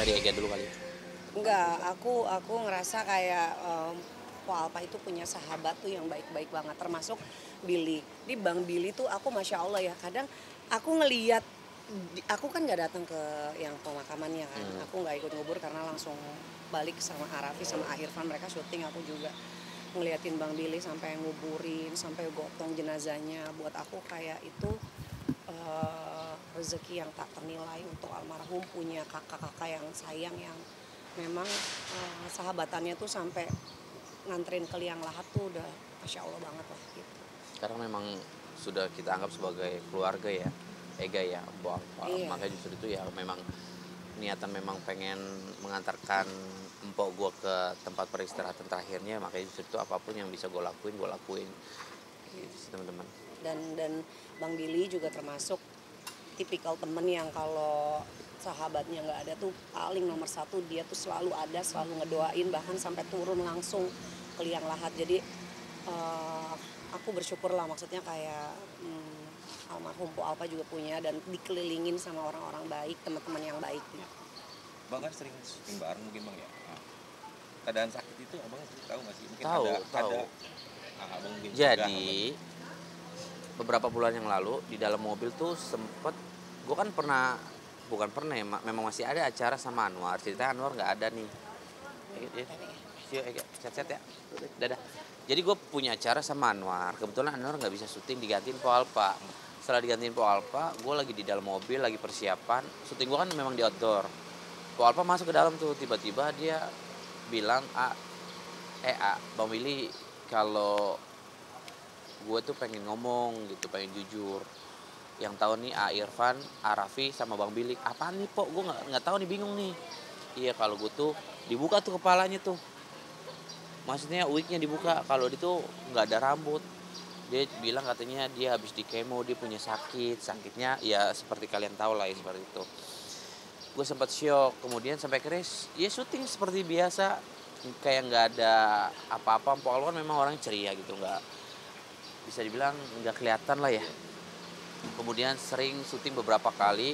dari Ega dulu kali. Enggak, aku ngerasa kayak Po Alpa itu punya sahabat tuh yang baik-baik banget, termasuk Billy. Di Bang Billy tuh aku masya Allah ya, kadang aku ngeliat, aku kan nggak datang ke yang pemakamannya kan, aku nggak ikut ngubur karena langsung balik sama Arafi sama Irfan, mereka syuting, aku juga ngeliatin Bang Billy sampai nguburin, sampai gotong jenazahnya. Buat aku kayak itu rezeki yang tak ternilai untuk almarhum, punya kakak-kakak yang sayang, yang memang sahabatannya tuh sampai nganterin ke liang lahat tuh udah masya Allah banget lah gitu. Sekarang memang sudah kita anggap sebagai keluarga ya, Ega ya, Iya. makanya justru itu ya memang niatan memang pengen mengantarkan empok gue ke tempat peristirahatan terakhirnya, makanya justru itu apapun yang bisa gue lakuin gitu sih teman-teman. Dan Bang Billy juga termasuk tipikal temen yang kalau sahabatnya nggak ada tuh paling nomor satu, dia tuh selalu ada, selalu ngedoain, bahkan sampai turun langsung ke liang lahat. Jadi aku bersyukur lah, maksudnya kayak almarhum Po Alpa juga punya dan dikelilingin sama orang-orang baik, teman-teman yang baik. Bang kan sering syuting bareng mungkin Bang ya. Nah, keadaan sakit itu abang tahu nggak sih? Mungkin Tahu. abang mungkin Jadi beberapa bulan yang lalu di dalam mobil tuh sempet, gue kan bukan pernah ya, memang masih ada acara sama Anwar. Ceritanya Anwar nggak ada nih. Yuk, set ya. Dadah. Jadi gue punya acara sama Anwar. Kebetulan Anwar nggak bisa syuting, digantiin Po Alpa. Setelah digantiin Po Alpa, gue lagi di dalam mobil, lagi persiapan. Syuting gue kan memang di outdoor. Po Alpa masuk ke dalam tuh, tiba-tiba dia bilang, Bang Willy, kalau gue tuh pengen ngomong gitu, pengen jujur. Yang tahu nih Irfan, Arafi sama Bang Billy. Apaan nih Po? Gue nggak tahu nih, bingung nih. Iya, kalau gue tuh dibuka tuh kepalanya tuh. Maksudnya wignya dibuka, kalau dia tuh nggak ada rambut. Dia bilang katanya dia habis di kemo, dia punya sakitnya ya seperti kalian tahu lah ya, seperti itu. Gue sempat syok, kemudian sampai keris ya syuting seperti biasa, kayak nggak ada apa-apa. Po Alwan memang orang ceria gitu, nggak bisa dibilang nggak kelihatan lah ya. Kemudian sering syuting beberapa kali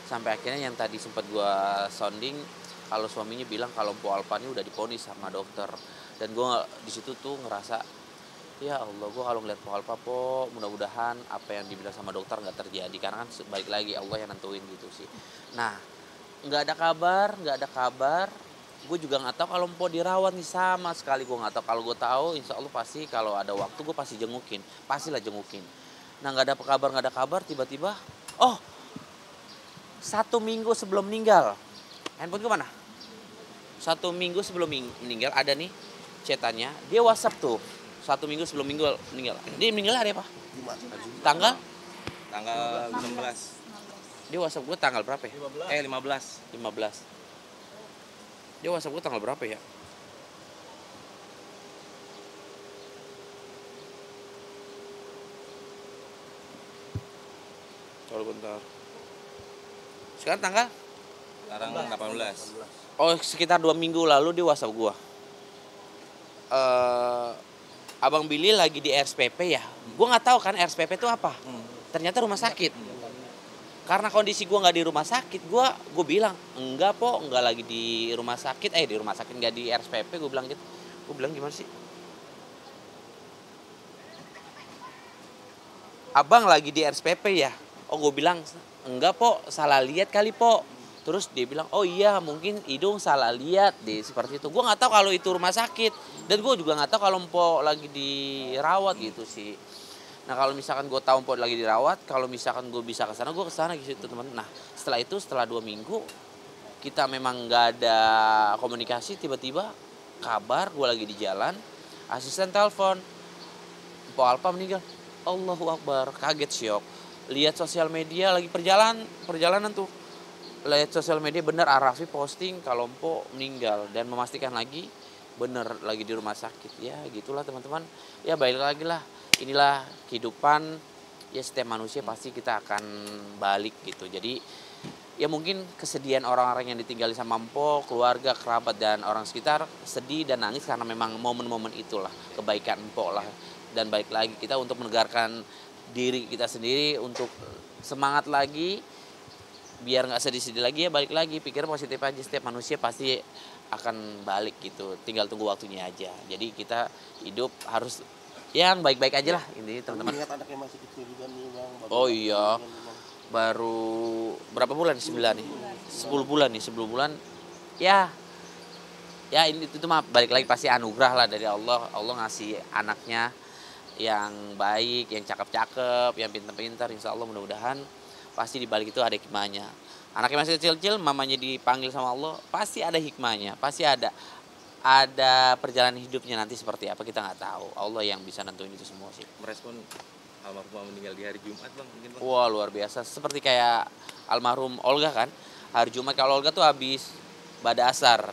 sampai akhirnya yang tadi sempat gue sounding, kalau suaminya bilang kalau Po Alpa ini udah diponis sama dokter. Dan gue di situ tuh ngerasa, ya Allah, gue kalau ngeliat Po Alpa, Po, mudah-mudahan apa yang dibilang sama dokter nggak terjadi, karena kan balik lagi Allah yang nentuin gitu sih. Nah, nggak ada kabar. Gue juga nggak tahu kalau Po dirawat nih, sama sekali gue nggak tahu. Kalau gue tahu, insya Allah pasti kalau ada waktu gue pasti pastilah jengukin. Nah, nggak ada kabar, tiba-tiba, 1 minggu sebelum meninggal, handphone gue mana? 1 minggu sebelum meninggal ada nih cetannya, dia WhatsApp tuh 1 minggu sebelum meninggal. Dia meninggal hari apa? Tanggal 16. Dia WhatsApp gue tanggal berapa ya? 15. 15. Dia WhatsApp gue tanggal berapa ya? Kalau bentar. Sekarang 18. Oh, sekitar 2 minggu lalu dia WhatsApp gue. Abang Billy lagi di RSPP ya. Gue nggak tahu kan RSPP itu apa. Ternyata rumah sakit. Karena kondisi gue nggak di rumah sakit, gue bilang enggak Po, nggak lagi di rumah sakit. Di rumah sakit nggak di RSPP, gue bilang gitu. Gue bilang gimana sih? Abang lagi di RSPP ya. Oh, gue bilang enggak Po, salah lihat kali Po. Terus dia bilang, oh iya mungkin hidung salah lihat deh, seperti itu. Gue nggak tahu kalau itu rumah sakit, dan gue juga nggak tahu kalau Po lagi dirawat gitu sih. Nah, kalau misalkan gue tahu Po lagi dirawat, kalau misalkan gue bisa kesana, gue kesana gitu teman. Nah, setelah 2 minggu kita memang nggak ada komunikasi, tiba-tiba kabar gue lagi di jalan, asisten telepon, Po Alpa meninggal. Allahu Akbar, kaget, syok. Lihat sosial media lagi perjalanan tuh. Lihat sosial media, bener Arafi posting kalau Po meninggal dan memastikan lagi bener lagi di rumah sakit. Ya gitulah teman-teman. Ya balik lagi lah. Inilah kehidupan. Ya setiap manusia pasti kita akan balik gitu. Jadi ya mungkin kesedihan orang-orang yang ditinggali sama Po, keluarga, kerabat dan orang sekitar sedih dan nangis karena memang momen-momen itulah kebaikan Po lah. Dan balik lagi kita untuk menegarkan diri kita sendiri untuk semangat lagi biar nggak sedih-sedih lagi ya balik lagi pikir positif aja, setiap manusia pasti akan balik gitu, tinggal tunggu waktunya aja. Jadi kita hidup harus yang baik-baik aja lah intinya teman-teman. Mengingat anaknya masih kecil juga nih bang. Oh bagaimana iya, dengan ini, Bang? baru berapa bulan? 9 nih, 10 bulan nih, 10 bulan ya. Ya ini itu mah balik lagi pasti anugerah lah dari Allah. Allah ngasih anaknya yang baik, yang cakep-cakep, yang pintar-pintar. Insya Allah mudah-mudahan pasti di balik itu ada hikmahnya. Anaknya masih kecil-kecil, mamanya dipanggil sama Allah, pasti ada hikmahnya, pasti ada perjalanan hidupnya nanti seperti apa kita nggak tahu. Allah yang bisa nentuin itu semua sih. Merespon almarhum meninggal di hari Jumat bang mungkin bang. Wah luar biasa. Seperti kayak almarhum Olga kan, hari Jumat. Kalau Olga tuh habis pada asar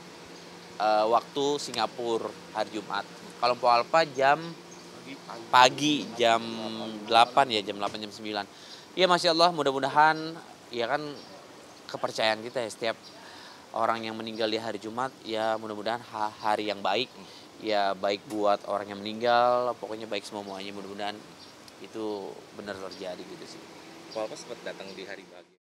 waktu Singapura hari Jumat. Kalau Mpok Alpa jam pagi jam 8 ya, jam 8 jam 9. Ya Masya Allah, mudah-mudahan ya kan kepercayaan kita ya, setiap orang yang meninggal di hari Jumat ya mudah-mudahan hari yang baik. Ya baik buat orang yang meninggal, pokoknya baik semuanya, mudah-mudahan itu benar terjadi gitu sih. Bapak sempat datang di hari bahagia.